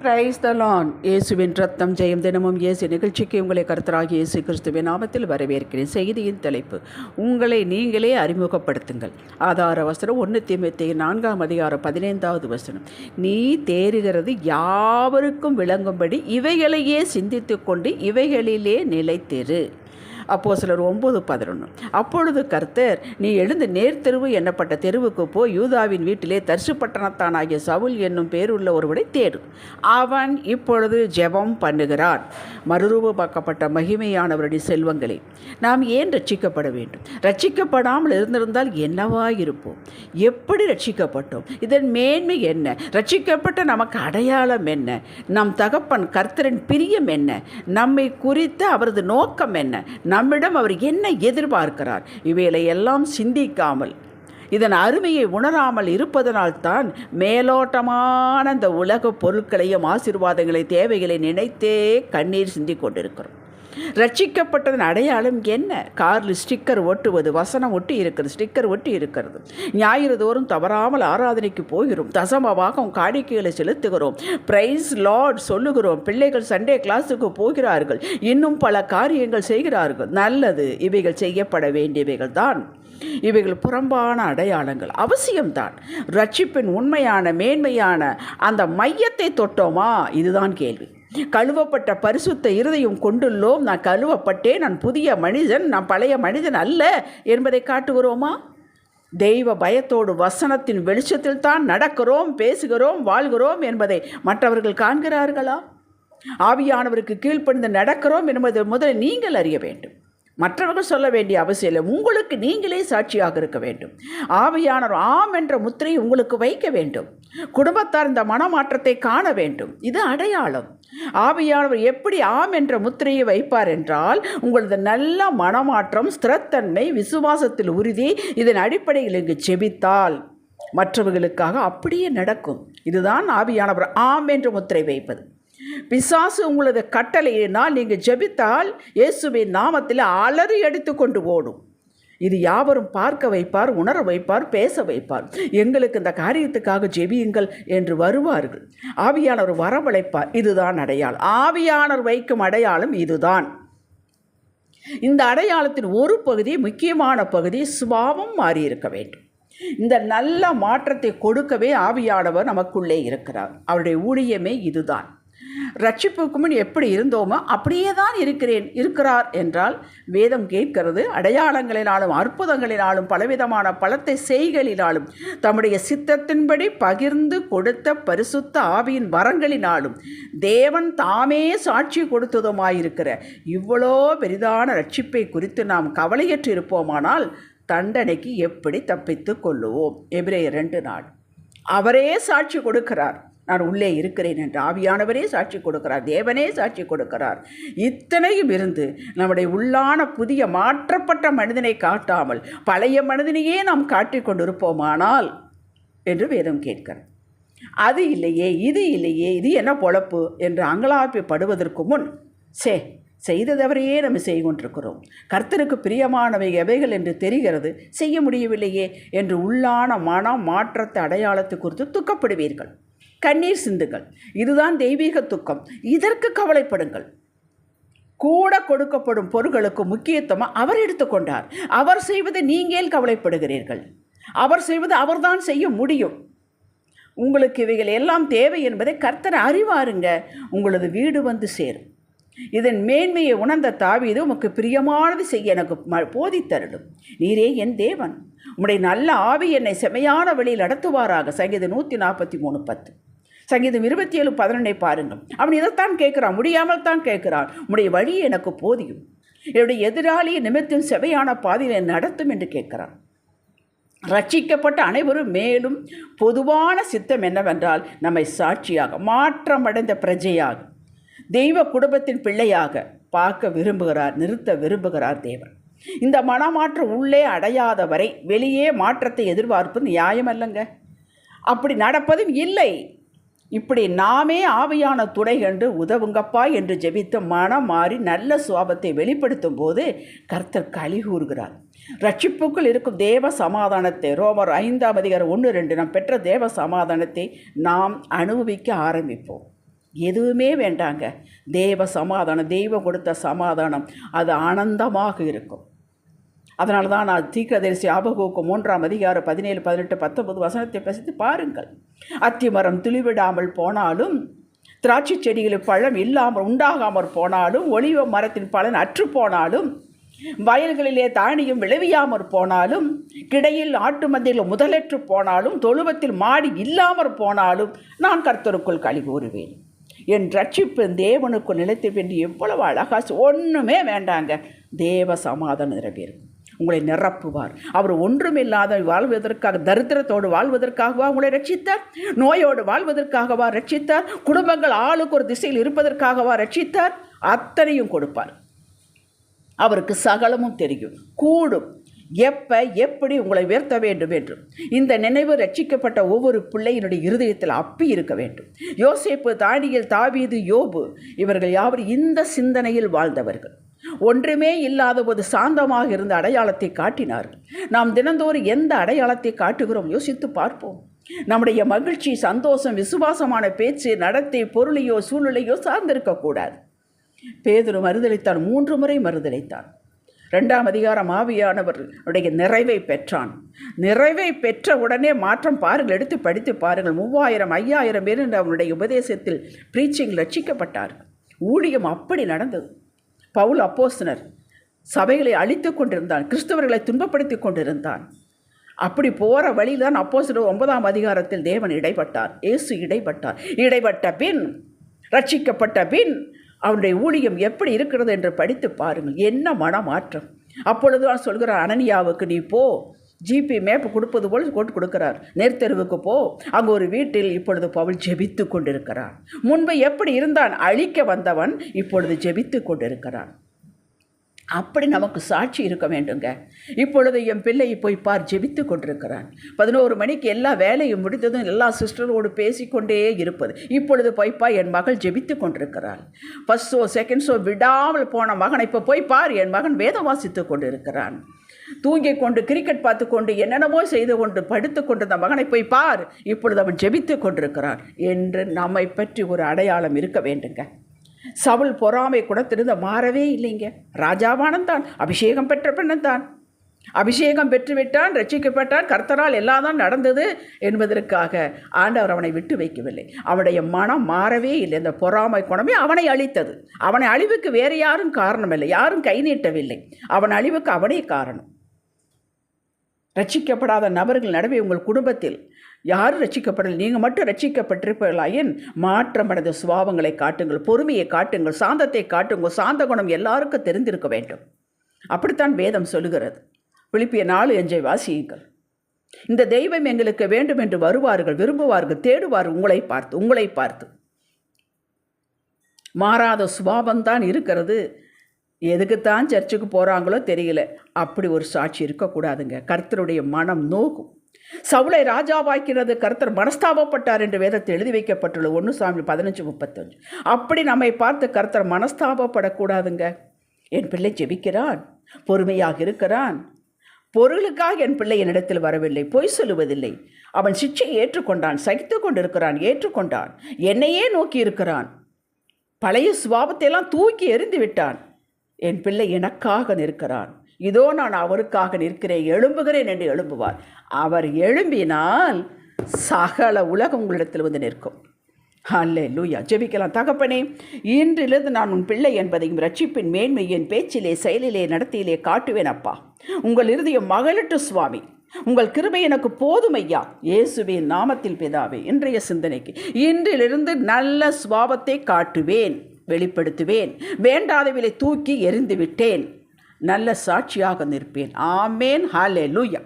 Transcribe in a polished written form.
Praise the Lord. இயேசுவின் ரத்தம் ஜெயம். தினமும் இயேசு நிகழ்ச்சிக்கு உங்களை கர்த்தராகிய இயேசு கிறிஸ்துவின் நாமத்தில் வரவேற்கிறேன். செய்தியின் தலைப்பு, உங்களை நீங்களே அறிமுகப்படுத்துங்கள். ஆதார வசனம் 1 தீமோத்தேயு 4:15. நீ தேறுகிறது யாவருக்கும் விளங்கும்படி இவைகளையே சிந்தித்து கொண்டு இவைகளிலே நிலைத்திரு. அப்போஸ்தலர் 9:11. அப்பொழுது கர்த்தர், நீ எழுந்து நேர்த்தெருவு என்னப்பட்ட தெருவுக்கு போய் யூதாவின் வீட்டிலே தர்சு பட்டணத்தானாகிய சவுல் என்னும் பேருள்ள ஒருவனை தேடு. அவன் இப்பொழுது ஜெபம் பண்ணுகிறான். மறுரூபமாக்கப்பட்ட மகிமையானவருடைய செல்வங்களே, நாம் ஏன் ரட்சிக்கப்பட வேண்டும்? ரட்சிக்கப்படாமல் இருந்திருந்தால் என்னவாயிருப்போம்? எப்படி ரட்சிக்கப்பட்டோம்? இதன் மேன்மை என்ன? ரட்சிக்கப்பட்ட நமக்கு அடையாளம் என்ன? நம் தகப்பன் கர்த்தரின் பிரியம் என்ன? நம்மை குறித்த அவரது நோக்கம் என்ன? நம்மிடம் அவர் என்ன எதிர்பார்க்கிறார்? இவைகளை எல்லாம் சிந்திக்காமல், இதன் அருமையை உணராமல் இருப்பதனால்தான் மேலோட்டமான இந்த உலக பொருட்களையும் ஆசீர்வாதங்களை தேவைகளை நினைத்தே கண்ணீர் சிந்தி கொண்டிருக்கிறோம். ரட்சிக்கப்பட்டதன் அடையாளம் என்ன? காரில் ஸ்டிக்கர் ஒட்டுவது, வசனம் ஒட்டி இருக்கிறது, ஸ்டிக்கர் ஒட்டி இருக்கிறது. ஞாயிறு தோறும் தவறாமல் ஆராதனைக்கு போகிறோம், தசமபாகம் காணிக்கைகளை செலுத்துகிறோம், பிரைஸ் லார்ட் சொல்லுகிறோம், பிள்ளைகள் சண்டே கிளாஸுக்கு போகிறார்கள், இன்னும் பல காரியங்கள் செய்கிறார்கள். நல்லது, இவைகள் செய்யப்பட வேண்டியவைகள் தான். இவைகள் புறம்பான அடையாளங்கள், அவசியம்தான். ரட்சிப்பின் உண்மையான மேன்மையான அந்த மையத்தை தொட்டோமா? இதுதான் கேள்வி. கழுவப்பட்ட பரிசுத்த இருதயம் கொண்டுள்ளோம். நான் கழுவப்பட்டேன், நான் புதிய மனிதன், நான் பழைய மனிதன் அல்ல என்பதை காட்டுகிறோமா? தெய்வ பயத்தோடு வசனத்தின் வெளிச்சத்தில் தான் நடக்கிறோம், பேசுகிறோம், வாழ்கிறோம் என்பதை மற்றவர்கள் காண்கிறார்களா? ஆவியானவருக்கு கீழ்ப்படிந்து நடக்கிறோம் என்பதை முதலில் நீங்கள் அறிய வேண்டும். மற்றவர்கள் சொல்ல வேண்டிய அவசியம் இல்லை. உங்களுக்கு நீங்களே சாட்சியாக இருக்க வேண்டும். ஆவியானவர் ஆம் என்ற முத்திரையை உங்களுக்கு வைக்க வேண்டும். குடும்பத்தார் இந்த மனமாற்றத்தை காண வேண்டும். இது அடையாளம். ஆவியானவர் எப்படி ஆம் என்ற முத்திரையை வைப்பார் என்றால், உங்களது நல்ல மனமாற்றம், ஸ்திரத்தன்மை, விசுவாசத்தில் உறுதி, இதன் அடிப்படையில் இங்கு செபித்தால் மற்றவர்களுக்காக அப்படியே நடக்கும். இதுதான் ஆவியானவர் ஆம் என்ற முத்திரை வைப்பது. பிசாசு உங்களது கட்டளையினால் நீங்கள் ஜெபித்தால் இயேசுவின் நாமத்தில் அலறி அடித்து கொண்டு ஓடும். இது யாவரும் பார்க்க வைப்பார், உணர வைப்பார், பேச வைப்பார். எங்களுக்கு இந்த காரியத்துக்காக ஜெபியுங்கள் என்று வருவார்கள். ஆவியானவர் வரவழைப்பார். இதுதான் அடையாளம். ஆவியானவர் வைக்கும் அடையாளம் இதுதான். இந்த அடையாளத்தின் ஒரு பகுதி, முக்கியமான பகுதி, சுபாவம் மாறியிருக்க வேண்டும். இந்த நல்ல மாற்றத்தை கொடுக்கவே ஆவியானவர் நமக்குள்ளே இருக்கிறார். அவருடைய ஊழியமே இதுதான். ரட்சிப்புக்கு முன் எப்படி இருந்தோமோ அப்படியே தான் இருக்கிறார் என்றால் வேதம் கேட்கிறது. அடையாளங்களினாலும் அற்புதங்களினாலும் பலவிதமான பலத்தை செய்களினாலும் தம்முடைய சித்தத்தின்படி பகிர்ந்து கொடுத்த பரிசுத்த ஆவியின் வரங்களினாலும் தேவன் தாமே சாட்சி கொடுத்ததுமாயிருக்கிற இவ்வளோ பெரிதான ரட்சிப்பை குறித்து நாம் கவலையற்று இருப்போமானால் தண்டனைக்கு எப்படி தப்பித்து கொள்ளுவோம்? எபிரேயர் 2:4. அவரே சாட்சி கொடுக்கிறார். நான் உள்ளே இருக்கிறேன் என்று ஆவியானவரே சாட்சி கொடுக்கிறார். தேவனே சாட்சி கொடுக்கிறார். இத்தனையும் இருந்து நம்முடைய உள்ளான புதிய மாற்றப்பட்ட மனிதனை காட்டாமல் பழைய மனிதனையே நாம் காட்டிக் கொண்டிருப்போமானால் என்று வேதம் கேட்கிறார். அது இல்லையே, இது இல்லையே, இது என்ன பொழப்பு என்று அங்கலாப்பிப்படுவதற்கு முன் செய்ததவரையே நம்ம செய்து கொண்டிருக்கிறோம். கர்த்தருக்கு பிரியமானவை எவைகள் என்று தெரிகிறது, செய்ய முடியவில்லையே என்று உள்ளான மன மாற்றத்தை அடையாளத்தை குறித்து துக்கப்படுவீர்கள், கண்ணீர் சிந்துங்கள். இதுதான் தெய்வீக துக்கம். இதற்கு கவலைப்படுங்கள். கூட கொடுக்கப்படும் பொருட்களுக்கு முக்கியத்துவம் அவர் எடுத்துக்கொண்டார். அவர் செய்வதை நீங்கள் கவலைப்படுகிறீர்கள். அவர் செய்வது அவர்தான் செய்ய முடியும். உங்களுக்கு இவைகள் எல்லாம் தேவை என்பதை கர்த்தர் அறிவாருங்க. உங்களது வீடு வந்து சேரும். இதன் மேன்மையை உணர்ந்த தாவீது, உமக்கு பிரியமானது செய்ய எனக்கு போதித்தருடும். நீரே என் தேவன், உம்முடைய நல்ல ஆவி என்னை செமையான வழியில் நடத்துவாராக. சங்கீதம் 143:10. சங்கீதம் 27:11 பாருங்கள். அவன் இதைத்தான் கேட்கிறான், முடியாமல் தான் கேட்கிறான். உம்முடைய வழி எனக்கு போதியும், என்னுடைய எதிராளியை நிமித்தம் செவையான பாதையில் நடத்தும் என்று கேட்கிறான். ரட்சிக்கப்பட்ட அனைவரும் மேலும் பொதுவான சித்தம் என்னவென்றால், நம்மை சாட்சியாக, மாற்றமடைந்த பிரஜையாக, தெய்வ குடும்பத்தின் பிள்ளையாக பார்க்க விரும்புகிறார், நிறுத்த விரும்புகிறார் தேவன். இந்த மனமாற்றம் உள்ளே அடையாத வரை வெளியே மாற்றத்தை எதிர்பார்ப்பது நியாயமல்லங்க. அப்படி நடப்பதும் இல்லை. இப்படி நாமே ஆவியான துணை கண்டு உதவுங்கப்பா என்று ஜெபித்து மனம் மாறி நல்ல சுவாபத்தை வெளிப்படுத்தும் போது கர்த்தர் களி கூறுகிறார். ரட்சிப்புக்குள் இருக்கும் தேவ சமாதானத்தை, ரோமர் 5:1-2 நாம் பெற்ற தேவ சமாதானத்தை நாம் அனுபவிக்க ஆரம்பிப்போம். எதுவுமே வேண்டாங்க. தேவ சமாதானம், தெய்வம் கொடுத்த சமாதானம் அது ஆனந்தமாக இருக்கும். அதனால தான் நான் தீர்க்கதரிசி ஆபகுக்கு 3ஆம் அதிகாரம் 17, 18, 19 வசனத்தை பேசித்து பாருங்கள். அத்திமரம் துளிவிடாமல் போனாலும், திராட்சை செடிகளில் பழம் இல்லாமல் உண்டாகாமல் போனாலும், ஒலிவ மரத்தின் பலன் அற்று போனாலும், வயல்களிலே தானியம் விளைவியாமற் போனாலும், கிடையில் ஆட்டு மந்தையில் முதலற்று போனாலும், தொழுவத்தில் மாடி இல்லாமற் போனாலும், நான் கர்த்தருக்குள் களி கூறுவேன். என் ரட்சிப்பு தேவனுக்கு நிலைத்து வென்று எவ்வளவு அழகா. ஒன்றுமே வேண்டாங்க, தேவ சமாதானம் நிறைவேறும். உங்களை நிரப்புவார். அவர் ஒன்றுமில்லாத வாழ்வதற்காக, தரித்திரத்தோடு வாழ்வதற்காகவா உங்களை ரட்சித்தார்? நோயோடு வாழ்வதற்காகவா ரட்சித்தார்? குடும்பங்கள் ஆளுக்கு ஒரு திசையில் இருப்பதற்காகவா ரட்சித்தார்? அத்தனையும் கொடுப்பார். அவருக்கு சகலமும் தெரியும், கூடும், எப்படி உங்களை உயர்த்த வேண்டும் என்றும். இந்த நினைவு ரட்சிக்கப்பட்ட ஒவ்வொரு பிள்ளையினுடைய இருதயத்தில் அப்பி இருக்க வேண்டும். யோசேப்பு, தானியேல், தாவீது, யோபு இவர்கள் யாவரும் இந்த சிந்தனையில் வாழ்ந்தவர்கள். ஒன்றுமே இல்லாத போது சாந்தமாக இருந்த அடையாளத்தை காட்டினார்கள். நாம் தினந்தோறும் எந்த அடையாளத்தை காட்டுகிறோம் யோசித்து பார்ப்போம். நம்முடைய மகிழ்ச்சி, சந்தோஷம், விசுவாசமான பேச்சு, நடத்தை பொருளையோ சூழ்நிலையோ சார்ந்திருக்கக்கூடாது. பேதுரு மறுதளித்தான், 3 முறை மறுதளித்தான். 2ஆம் அதிகாரம் ஆவியானவருடைய நிறைவை பெற்றான். நிறைவை பெற்ற உடனே மாற்றம் பாருங்கள், எடுத்து படித்து பாருங்கள். 3000 5000 பேர் என்று அவனுடைய உபதேசத்தில் பிரீச்சிங் ரட்சிக்கப்பட்டார்கள். ஊழியம் அப்படி நடந்தது. பவுல் அப்போஸ்தலர் சபைகளை அழித்து கொண்டிருந்தான், கிறிஸ்தவர்களை துன்பப்படுத்தி கொண்டிருந்தான். அப்படி போகிற வழிதான் அப்போஸ்தலர் 9ஆம் அதிகாரத்தில் தேவன் இடைப்பட்டார், இயேசு இடைப்பட்டார். இடைப்பட்ட பின், ரட்சிக்கப்பட்ட பின் அவனுடைய ஊழியம் எப்படி இருக்கிறது என்று படித்து பாருங்கள். என்ன மனமாற்றம்! அப்பொழுது தான் சொல்கிறார் அனனியாவுக்கு, நீ போ, ஜிபி மேப்பு கொடுப்பது போல் போட்டு கொடுக்கிறார், நேர்த்தெருவுக்கு போ. அங்கு ஒரு வீட்டில் இப்பொழுது பவுல் ஜெபித்து கொண்டிருக்கிறார். முன்பு எப்படி இருந்தான், அழிக்க வந்தவன், இப்பொழுது ஜெபித்து கொண்டிருக்கிறான். அப்படி நமக்கு சாட்சி இருக்க வேண்டுங்க. இப்பொழுது என் பிள்ளை போய் பார், ஜெபித்து கொண்டிருக்கிறான். 11 மணிக்கு எல்லா வேலையும் முடித்ததும் எல்லா சிஸ்டரோடு பேசிக்கொண்டே இருப்பது. இப்பொழுது போய்ப்பா, என் மகள் ஜெபித்து கொண்டிருக்கிறாள். ஃபர்ஸ்ட் ஷோ, செகண்ட் ஷோ விடாமல் போன மகனை இப்போ போய் பார், என் மகன் வேதம் வாசித்து கொண்டிருக்கிறான். தூங்கிக் கொண்டு, கிரிக்கெட் பார்த்து கொண்டு, என்னென்னமோ செய்து கொண்டு படுத்து கொண்டிருந்த மகனை போய் பார், இப்பொழுது அவன் ஜெபித்து கொண்டிருக்கிறான் என்று நம்மை பற்றி ஒரு அடையாளம் இருக்க வேண்டுங்க. சவுல் பொறாமை குணத்திலிருந்து மாறவே இல்லைங்க. ராஜாவானந்தான், அபிஷேகம் பெற்ற பெண்ணந்தான், அபிஷேகம் பெற்றுவிட்டான், ரட்சிக்கப்பட்டான், கர்த்தரால் எல்லாம் தான் நடந்தது என்பதற்காக ஆண்டவர் அவனை விட்டு வைக்கவில்லை. அவனுடைய மனம் மாறவே இல்லை. இந்த பொறாமை குணமே அவனை அழித்தது. அவனை அழிவுக்கு வேறு யாரும் காரணமில்லை, யாரும் கை நீட்டவில்லை. அவன் அழிவுக்கு அவனே காரணம். ரட்சிக்கப்படாத நபர்கள் நடுவே உங்கள் குடும்பத்தில் யாரும் ரட்சிக்கப்படலை, நீங்கள் மட்டும் ரட்சிக்கப்பட்டிருப்பீர்களாயின் மாற்றமடைந்த சுபாவங்களை காட்டுங்கள், பொறுமையை காட்டுங்கள், சாந்தத்தை காட்டுங்கள். சாந்த குணம் எல்லாருக்கும் தெரிந்திருக்க வேண்டும். அப்படித்தான் வேதம் சொல்லுகிறது. பிலிப்பியர் 4:5 வாசியுங்கள். இந்த தெய்வம் எங்களுக்கு வேண்டும் என்று வருவார்கள், விரும்புவார்கள், தேடுவார்கள் உங்களை பார்த்து. மாறாத சுபாவம்தான் இருக்கிறது. எதுக்குத்தான் சர்ச்சுக்கு போகிறாங்களோ தெரியல. அப்படி ஒரு சாட்சி இருக்கக்கூடாதுங்க. கர்த்தருடைய மனம் நோக்கும். சவுலை ராஜாவாக்கிறது கர்த்தர் மனஸ்தாபப்பட்டார் என்று வேதத்தில் எழுதி வைக்கப்பட்டுள்ளது, 1 சாமுவேல் 15:35. அப்படி நம்மை பார்த்து கர்த்தர் மனஸ்தாபப்படக்கூடாதுங்க. என் பிள்ளை ஜெபிக்கிறான், பொறுமையாக இருக்கிறான், பொருளுக்காக என் பிள்ளை என்னிடத்தில் வரவில்லை, பொய் சொல்லுவதில்லை, அவன் சிட்சையை ஏற்றுக்கொண்டான், சகித்து கொண்டிருக்கிறான், ஏற்றுக்கொண்டான், என்னையே நோக்கி இருக்கிறான், பழைய சுபாவத்தை எல்லாம் தூக்கி எறிந்து விட்டான். என் பிள்ளை எனக்காக நிற்கிறான், இதோ நான் அவருக்காக நிற்கிறேன், எழும்புகிறேன் என்று எழும்புவார். அவர் எழும்பினால் சகல உலகம் உங்களிடத்தில் வந்து நிற்கும். அல்லேலூயா. ஜெபிக்கலாம். தகப்பனே, இன்றிலிருந்து நான் உன் பிள்ளை என்பதையும் ரட்சிப்பின் மேன்மை என் பேச்சிலே, செயலிலே, நடத்தியிலே காட்டுவேன் அப்பா. உங்கள் இருதயம் மகளட்டு சுவாமி, உங்கள் கிருபை எனக்கு போதும் ஐயா. இயேசுவின் நாமத்தில் பிதாவே. இன்றைய சிந்தனைக்கு, இன்றிலிருந்து நல்ல சுபாவத்தை காட்டுவேன், வெளிப்படுத்துவேன், வேண்டாதவிலை தூக்கி எறிந்து விட்டேன், நல்ல சாட்சியாக நிற்பேன். ஆமேன். ஹல்லேலூயா.